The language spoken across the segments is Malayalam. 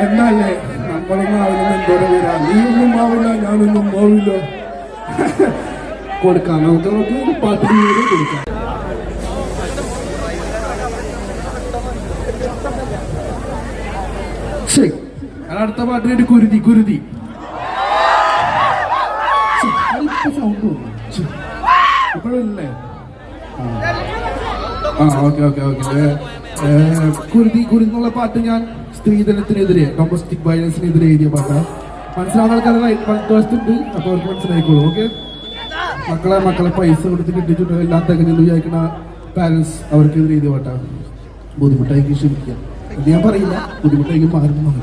എന്നല്ലേ നമ്മളൊന്നും ആവില്ല, എന്തോരം വരാ, നീയൊന്നും ആവില്ല, ഞാനൊന്നും ആവില്ല. കൊടുക്കാം, നമുക്ക് പാട്ടിന് കൊടുക്കാം. ശരി, അടുത്ത പാട്ട് കേട്ട് കുരുതി കുരുതി. ഇപ്പോഴല്ലേ? Okay okay okay. കുരുതി കുരുതി എന്നുള്ള പാട്ട് ഞാൻ സ്ത്രീധനത്തിനെതിരെ, ഡൊമസ്റ്റിക് വയലൻസിനെതിരെ എഴുതിയ പാട്ടാണ്. മനസ്സിലാവുന്ന ആൾക്കാർ വശത്തുണ്ട്, അപ്പൊ അവർക്ക് മനസ്സിലായിക്കോളൂ. ഓക്കെ, മക്കളെ പൈസ കൊടുത്ത് കിട്ടിച്ചിട്ട് എല്ലാം തികഞ്ഞെന്ന് വിചാരിക്കുന്ന പാരൻസ് അവർക്കെതിരെ എഴുതിയ പാട്ടാണ്. ബുദ്ധിമുട്ടായിരിക്കും, ക്ഷമിക്കുക. അത് ഞാൻ പറയില്ല, ബുദ്ധിമുട്ടായിരിക്കും മാറുന്നു.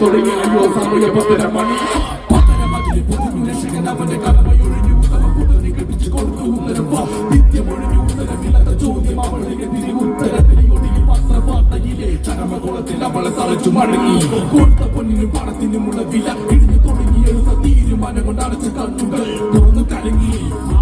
തുടങ്ങി അയ്യോ സമയ 10:30 മണി. അവന്റെ കടമയൊഴിഞ്ഞു കെട്ടിച്ചു കൊടുത്തു നിത്യമൊഴിഞ്ഞു ഉത്തരമില്ലാത്ത ചോദ്യം അവളുടെ ഉത്തരത്തിലൊടുങ്ങി പത്രവാർത്തയിലെ ചരമകുളത്തിൽ അവളെ തറച്ചു മടങ്ങി. കൊടുത്ത പൊന്നിനും പണത്തിനുമുള്ള വില ഇടിഞ്ഞു തുടങ്ങി. എഴുത്ത തീരുമാനം കൊണ്ട് അടച്ച കണ്ണുകൾ തുറന്നു കലങ്ങി.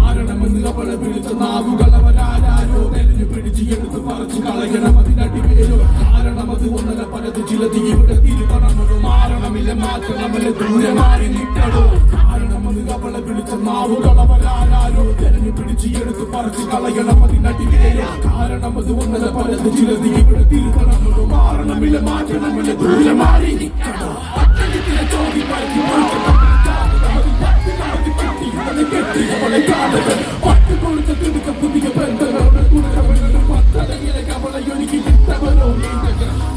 ആരണമെന്ന് അവളെ വിളിച്ച നാവുകൾ അവരാരോ തെരഞ്ഞു പിടിച്ച് എടുത്ത് പറിച്ചു കളയണം. അതിനടിവേരോ കാരണം അത് ഒന്നല്ല പലത് ചിലത് ഇവിടെ തിരുത്തണമോ. മാറണമില്ല മാറ്റണമല്ല ദൂരെ മാറി നിൽക്കണോ. കാരണമെന്ന് അവളെ വിളിച്ച നാവുകൾ അവരാരോ തെരഞ്ഞു പിടിച്ച് എടുത്ത് പറിച്ചു കളയണം. അതിനടിവേരോ കാരണം അത് ഒന്നല്ല പലത് ചിലത് ഇവിടെ തിരുത്തണമോ. മാറണമില്ല മാറ്റണമല്ല ദൂരെ മാറി നിൽക്കണോ. ചോദ്യം പട്ട് കൊടുത്ത തിടുക്ക പുതിയ ബന്ധങ്ങളുടെ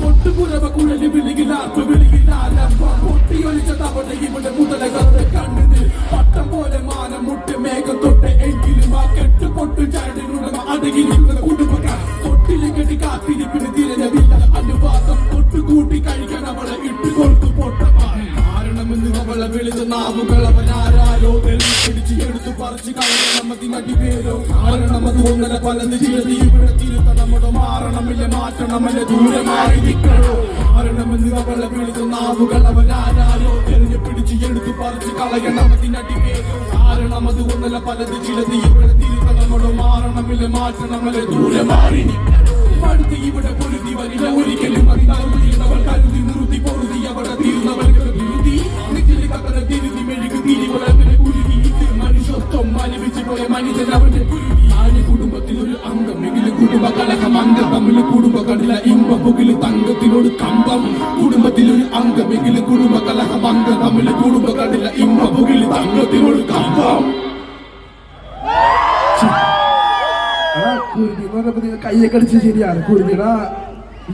ഒട്ടുപുറവ കുഴലി വിളികിലാർപ്പ് വിളികിലാരമ്പ പൊട്ടിയൊലിച്ച തവണ ഇവിടെ മുതലകളുടെ കണ്ണിന് പട്ടം പോലെ മാനം മുട്ട് മേഘം തൊട്ട് എങ്കിലും ആ കെട്ട് പൊട്ടു ചാടിനുടമ അടങ്ങിയിരിക്കുന്ന കുടുംബക്കാർ തൊട്ടില് കെട്ടി കാത്തിരിപ്പിന് തിരഞ്ഞവില്ല അനുവാദം തൊട്ടുകൂട്ടി കഴിക്കാൻ അവളെ ഇട്ടുകൊടുത്തു പൊട്ടമാണ്. കാരണമെന്ന് അവളെ വിളിച്ച നാവുകൾ അവനാരോ പിടിച്ച് എടുത്തു പറിച്ചു കളയണം. അതിനടിവേരോ കാരണം അത് ഒന്നര പലത് ചിലത് ഇവിടെ തിരുത്തണമോ. മാറണമില്ല മാറ്റണമല്ല ദൂരെ മാറി നിൽക്കണോ. കാരണമെന്ന് അവളെ വിളിച്ച നാവുകൾ അവനാരോ തെരഞ്ഞു പിടിച്ച് എടുത്തു പറിച്ചു കളയണം. അതിനടിവേരോ കാരണം അത് ഒന്നര പലത് ചിലത് ഇവിടെ തിരുത്തണമോ. മാറണമില്ല മാറ്റണമല്ല ദൂരെ മാറി നിൽക്കണോ. അടുത്ത് ഇവിടെ പൊരുതി വരില്ല ഒരിക്കലും. അതിനവൾ കരുതി നിർത്തി പൊറുതി അവിടെ തീർന്നവർക്ക് വിരുതി നെറ്റിലെ കത്തറ തിരുതി മെഴുകു തിരി വളർന്നെ കുരുതി. ഇത് മനുഷ്യത്വം മനുവിച്ചു പോയ മനുഷ്യൻ അവന്റെ കുരുതി. ആര് കുടുംബത്തിലൊരു അംഗം എങ്കിലും കുടുംബ കലഹം അംഗം തമ്മിൽ കുടുംബ കടില ഇമ്പ പുകില് തങ്കത്തിനോട് കമ്പം. കുടുംബത്തിലൊരു അംഗം എങ്കിലും കുടുംബ കലഹം അംഗം തമ്മിൽ കുടുംബ കടില ഇമ്പ പുകില് തങ്കത്തിനോട് കമ്പം. കുരുതി കയ്യൊക്കെ അടിച്ച് ശരിയാണ്. കുരുതിയുടെ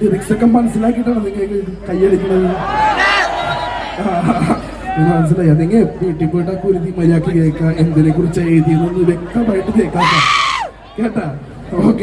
ലിറിക്സ് ഒക്കെ മനസ്സിലാക്കിയിട്ടാണ് നിങ്ങൾക്ക് കയ്യടിക്കുന്നത്. മനസ്സിലായി. അതെങ്കിൽ വീട്ടിൽ പോയിട്ട് കുരുതി മര്യാദക്ക് കേൾക്കാം. എന്തിനെ കുറിച്ച് എഴുതിയെന്നൊന്ന് വ്യക്തമായിട്ട് കേൾക്കാം. കേട്ടാ? ഓക്കെ.